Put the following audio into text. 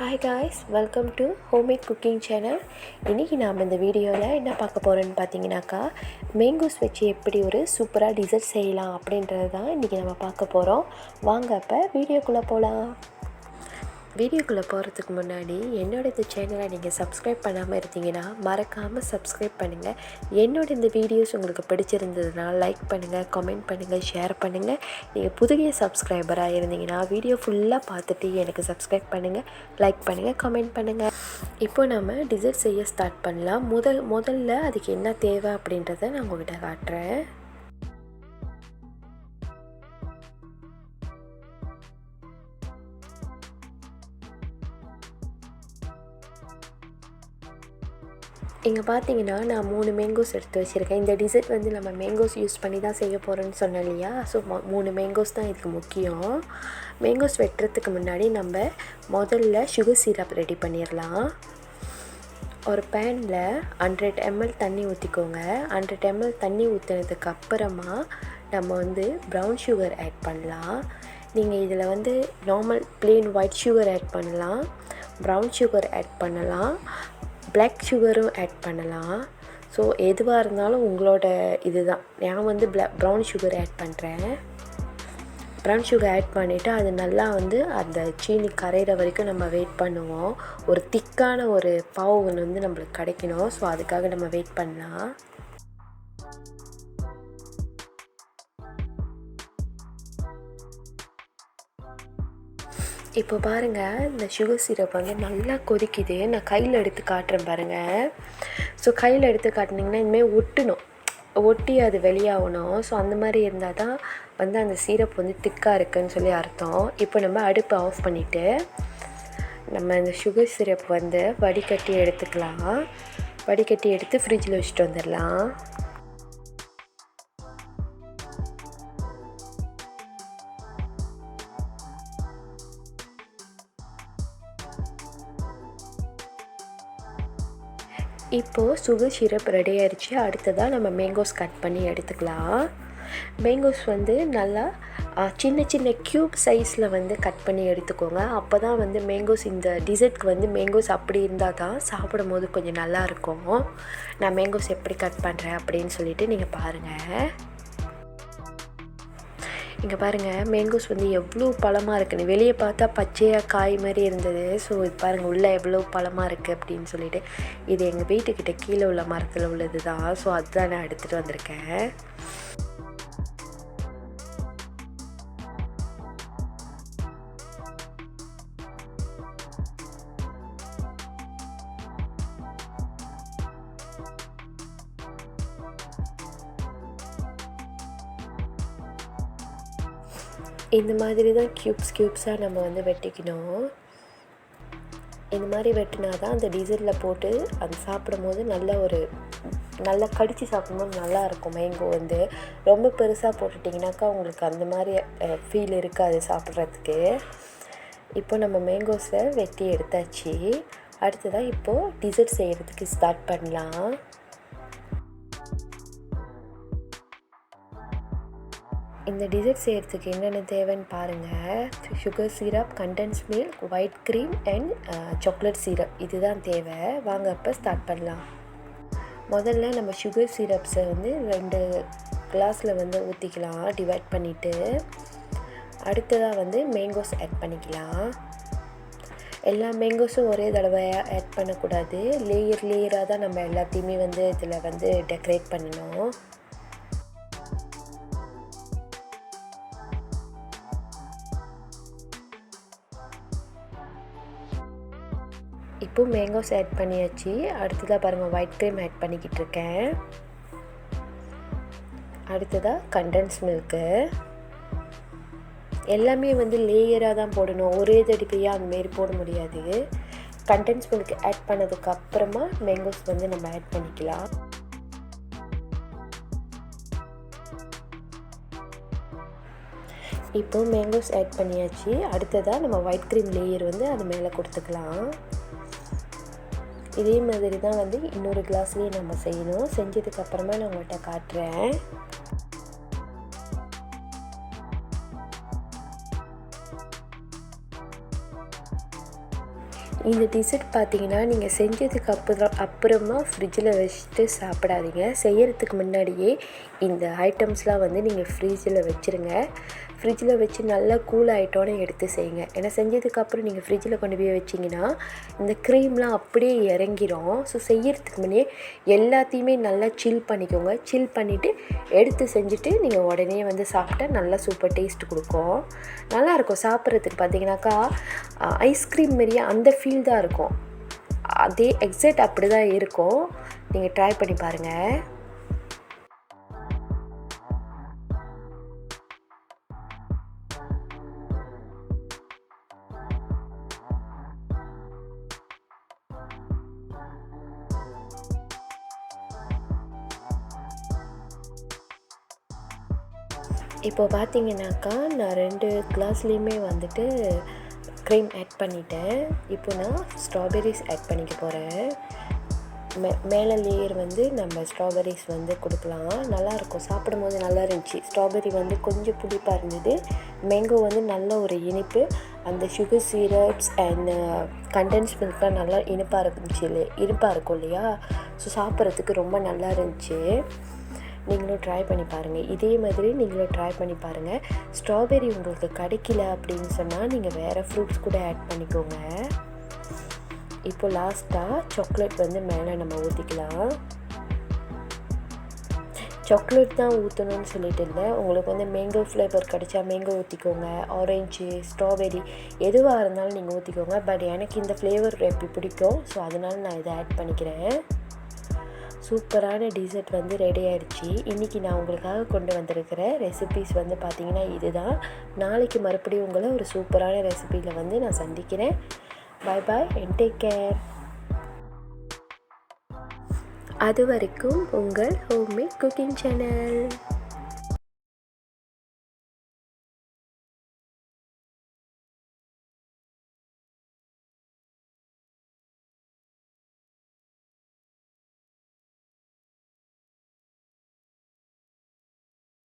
Hi guys, welcome to homemade cooking channel. இன்றைக்கி நாம் இந்த வீடியோவில் என்ன பார்க்க போகிறோன்னு பார்த்தீங்கன்னாக்கா, மேங்கோஸ் வச்சு எப்படி ஒரு சூப்பராக டிசர்ட் செய்யலாம் அப்படின்றது தான் இன்றைக்கி நம்ம பார்க்க போகிறோம். வாங்க அப்போ வீடியோக்குள்ளே போகலாம். வீடியோக்குள்ளே போகிறதுக்கு முன்னாடி இந்த சேனலை நீங்கள் சப்ஸ்கிரைப் பண்ணாமல் இருந்தீங்கன்னா மறக்காமல் சப்ஸ்கிரைப் பண்ணுங்கள். இந்த வீடியோஸ் உங்களுக்கு பிடிச்சிருந்ததுன்னா லைக் பண்ணுங்கள், கமெண்ட் பண்ணுங்கள், ஷேர் பண்ணுங்கள். நீங்கள் புதிய சப்ஸ்கிரைபராக இருந்தீங்கன்னா வீடியோ ஃபுல்லாக பார்த்துட்டு எனக்கு சப்ஸ்கிரைப் பண்ணுங்கள், லைக் பண்ணுங்கள், கமெண்ட் பண்ணுங்கள். இப்போ நம்ம டிசர்ட் செய்ய ஸ்டார்ட் பண்ணலாம். முதல்ல அதுக்கு என்ன தேவை அப்படின்றத நான் உங்கள்கிட்ட காட்டுறேன். இங்கே பார்த்தீங்கன்னா நான் 3 மேங்கோஸ் எடுத்து வச்சுருக்கேன். இந்த டிசர்ட் நம்ம மேங்கோஸ் யூஸ் பண்ணி தான் செய்ய போகிறோன்னு சொன்னேன் இல்லையா? ஸோ 3 மேங்கோஸ் தான் இதுக்கு முக்கியம். மேங்கோஸ் வெட்டுறதுக்கு முன்னாடி நம்ம முதல்ல சுகர் சிரப் ரெடி பண்ணிடலாம். ஒரு பேனில் 100 ml தண்ணி ஊற்றிக்கோங்க. 100 ml தண்ணி ஊற்றினதுக்கு அப்புறமா நம்ம ப்ரௌன் சுகர் ஆட் பண்ணலாம். நீங்கள் இதில் normal plain white sugar add பண்ணலாம், ப்ரௌன் சுகர் ஆட் பண்ணலாம், பிளாக் சுகரும் ஆட் பண்ணலாம். ஸோ எதுவாக இருந்தாலும் உங்களோட இதுதான். நான் ப்ரௌன் சுகர் ஆட் பண்ணுறேன். ப்ரௌன் சுகர் ஆட் பண்ணிவிட்டு அது நல்லா அந்த சீனி கரையிற வரைக்கும் நம்ம வெயிட் பண்ணுவோம். ஒரு திக்கான ஒரு பாவு ஒன்று நம்மளுக்கு கிடைக்கணும். ஸோ அதுக்காக நம்ம வெயிட் பண்ணலாம். இப்போ பாருங்கள், இந்த சுகர் சிரப் நல்லா கொதிக்குது. நான் கையில் எடுத்து காட்டுறேன் பாருங்கள். ஸோ கையில் எடுத்து காட்டினீங்கன்னா இனிமேல் ஒட்டி அது வெளியாகணும். ஸோ அந்த மாதிரி இருந்தால் தான் அந்த சிரப் திக்காக இருக்குதுன்னு சொல்லி அர்த்தம். இப்போ நம்ம அடுப்பை ஆஃப் பண்ணிவிட்டு நம்ம இந்த சுகர் சிரப் வடிகட்டி எடுத்துக்கலாம். வடிகட்டி எடுத்து ஃப்ரிட்ஜில் வச்சுட்டு வந்துடலாம். இப்போது சுகர் சிரப் ரெடி ஆயிடுச்சு. அடுத்ததாக நம்ம மேங்கோஸ் கட் பண்ணி எடுத்துக்கலாம். மேங்கோஸ் நல்லா சின்ன சின்ன க்யூப் சைஸில் கட் பண்ணி எடுத்துக்கோங்க. அப்போ தான் மேங்கோஸ் இந்த டிசர்ட்க்கு மேங்கோஸ் அப்படி இருந்தால் தான் சாப்பிடும் போது கொஞ்சம் நல்லாயிருக்கும். நான் மேங்கோஸ் எப்படி கட் பண்ணுறேன் அப்படின்னு சொல்லிவிட்டு நீங்கள் பாருங்கள். இங்கே பாருங்கள், மேங்கோஸ் எவ்வளோ பழமாக இருக்குன்னு. வெளியே பார்த்தா பச்சையாக காய் மாதிரி இருந்தது. ஸோ இது பாருங்கள், உள்ளே எவ்வளோ பழமாக இருக்குது அப்படின்னு சொல்லிட்டு. இது எங்கள் வீட்டுக்கிட்ட கீழே உள்ள மரத்தில் உள்ளது தான். ஸோ அதுதான் நான் எடுத்துகிட்டு வந்திருக்கேன். இந்த மாதிரி தான் க்யூப்ஸாக நம்ம வெட்டிக்கணும். இந்த மாதிரி வெட்டினா தான் அந்த டிசர்ட்டில் போட்டு அது சாப்பிடும் போது நல்லா கடித்து சாப்பிடும்போது நல்லாயிருக்கும். மேங்கோ ரொம்ப பெருசாக போட்டுட்டிங்கனாக்கா உங்களுக்கு அந்த மாதிரி ஃபீல் இருக்காது சாப்பிட்றதுக்கு. இப்போ நம்ம மேங்கோஸை வெட்டி எடுத்தாச்சு. அடுத்ததாக இப்போது டிசர்ட் செய்கிறதுக்கு ஸ்டார்ட் பண்ணலாம். இந்த டிசர்ட் செய்கிறதுக்கு என்னென்ன தேவைன்னு பாருங்கள். Sugar syrup, condensed milk, white cream and chocolate syrup, இதுதான் தேவை. வாங்க அப்போ ஸ்டார்ட் பண்ணலாம். முதல்ல நம்ம சுகர் சிரப்ஸை 2 கிளாஸில் ஊற்றிக்கலாம், டிவைட் பண்ணிவிட்டு. அடுத்ததாக மேங்கோஸ் ஆட் பண்ணிக்கலாம். எல்லா மேங்கோஸும் ஒரே தடவையாக ஆட் பண்ணக்கூடாது. லேயராக தான் நம்ம எல்லாத்தையுமே இதில் டெக்கரேட் பண்ணணும். இப்போ மேங்கோஸ் ஆட் பண்ணியாச்சு. அடுத்ததாக பாருங்கள், ஒயிட் க்ரீம் ஆட் பண்ணிக்கிட்டு இருக்கேன். அடுத்ததாக கண்டென்ஸ்ட் மில்க்கு. எல்லாமே லேயராக தான் போடணும், ஒரே தடிப்பையாக அந்தமாரி போட முடியாது. கண்டென்ஸ்ட் மில்க் ஆட் பண்ணதுக்கு அப்புறமா மேங்கோஸ் நம்ம ஆட் பண்ணிக்கலாம். இப்போது மேங்கோஸ் ஆட் பண்ணியாச்சு. அடுத்ததாக நம்ம ஒயிட் க்ரீம் லேயர் அது மேலே கொடுத்துக்கலாம். இதே மாதிரி தான் இன்னொரு கிளாஸ்லேயே நம்ம செய்யணும். செஞ்சதுக்கப்புறமா நான் உங்கள்கிட்ட காட்டுறேன். இந்த டிசர்ட் பார்த்தீங்கன்னா நீங்கள் செஞ்சதுக்கு அப்புறமா ஃப்ரிட்ஜில் வச்சுட்டு சாப்பிடாதீங்க. செய்யறதுக்கு முன்னாடியே இந்த ஐட்டம்ஸ்லாம் வந்து நீங்கள் ஃப்ரிட்ஜில் வச்சுருங்க. ஃப்ரிட்ஜில் வச்சு நல்லா கூல் ஆகிட்டோன்னே எடுத்து செய்யுங்க. ஏன்னா செஞ்சதுக்கப்புறம் நீங்கள் ஃப்ரிட்ஜில் கொண்டு போய் வச்சிங்கன்னா இந்த க்ரீம்லாம் அப்படியே இறங்கிரும். ஸோ செய்யறதுக்கு முன்னே எல்லாத்தையுமே நல்லா சில் பண்ணிக்கோங்க. சில் பண்ணிவிட்டு எடுத்து செஞ்சுட்டு நீங்கள் உடனே வந்து சாப்பிட்டா நல்லா சூப்பர் டேஸ்ட் கொடுக்கும். நல்லாயிருக்கும் சாப்பிட்றதுக்கு. பார்த்தீங்கன்னாக்கா ஐஸ்கிரீம் மாரியே அந்த ஃபீல் தான் இருக்கும். அதே எக்ஸாக்ட் அப்படி தான் இருக்கும். நீங்கள் ட்ரை பண்ணி பாருங்கள். இப்போ பார்த்தீங்கன்னாக்கா நான் 2 கிளாஸ்லேயுமே வந்துட்டு க்ரீம் ஆட் பண்ணிட்டேன். இப்போ நான் ஸ்ட்ராபெர்ரிஸ் ஆட் பண்ணிக்க போகிறேன். மேலே லேயர் வந்து நம்ம ஸ்ட்ராபெர்ரிஸ் வந்து கொடுக்கலாம். நல்லாயிருக்கும். சாப்பிடும்போது நல்லா இருந்துச்சு. ஸ்ட்ராபெர்ரி வந்து கொஞ்சம் புளிப்பாக இருந்தது. மேங்கோ வந்து நல்ல ஒரு இனிப்பு. அந்த சுகர் சிரப்ஸ் அண்ட் கண்டென்ஸ் மில்க்லாம் நல்லா இனிப்பாக இருக்கும் இல்லையா? ஸோ சாப்பிட்றதுக்கு ரொம்ப நல்லா இருந்துச்சு. நீங்களும் ட்ரை பண்ணி பாருங்கள். இதே மாதிரி நீங்களும் ட்ரை பண்ணி பாருங்கள். ஸ்ட்ராபெர்ரி உங்களுக்கு கிடைக்கல அப்படின்னு சொன்னால் நீங்கள் வேறு ஃப்ரூட்ஸ் கூட ஆட் பண்ணிக்கோங்க. இப்போ லாஸ்ட்டாக சாக்லேட் வந்து மேலே நம்ம ஊற்றிக்கலாம். சாக்லேட் தான் ஊற்றணும்னு சொல்லிட்டு இல்லை. உங்களுக்கு வந்து மேங்கோ ஃப்ளேவர் கிடைச்சா மேங்கோ ஊற்றிக்கோங்க. ஆரஞ்சு, ஸ்ட்ராபெர்ரி எதுவாக இருந்தாலும் நீங்கள் ஊற்றிக்கோங்க. பட் எனக்கு இந்த ஃப்ளேவர் எப்படி பிடிக்கும், ஸோ அதனால நான் இதை ஆட் பண்ணிக்கிறேன். சூப்பரான டிசர்ட் வந்து ரெடி ஆகிடுச்சு. இன்றைக்கி நான் உங்களுக்காக கொண்டு வந்திருக்கிற ரெசிபீஸ் வந்து பார்த்திங்கன்னா இதுதான். நாளைக்கு மறுபடியும் உங்களை ஒரு சூப்பரான ரெசிபியில் வந்து நான் சந்திக்கிறேன். பாய் பாய் அண்ட் டேக் கேர். அது வரைக்கும் உங்கள் ஹோம்மேட் குக்கிங் சேனல்.